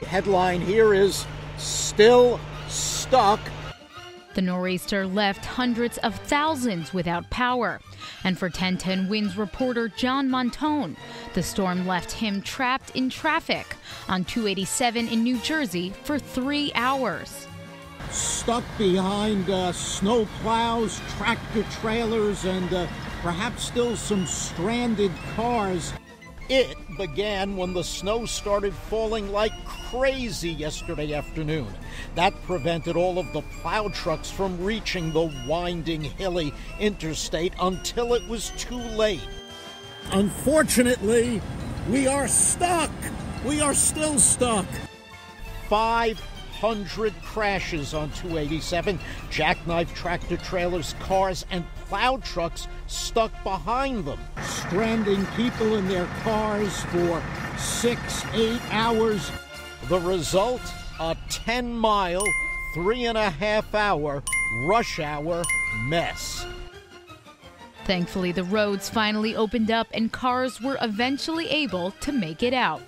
Headline here is "Still Stuck." The nor'easter left hundreds of thousands without power. And for 1010 Winds reporter John Montone, the storm left him trapped in traffic on 287 in New Jersey for 3 hours. Stuck behind snow plows, tractor trailers, and perhaps still some stranded cars. It began when the snow started falling like crazy yesterday afternoon. That prevented all of the plow trucks from reaching the winding, hilly interstate until it was too late. Unfortunately, we are stuck. We are still stuck. 500 crashes on 287, jackknife tractor trailers, cars, and plow trucks stuck behind them, stranding people in their cars for 6-8 hours. The result, a 10-mile, 3.5-hour rush hour mess. Thankfully, the roads finally opened up and cars were eventually able to make it out.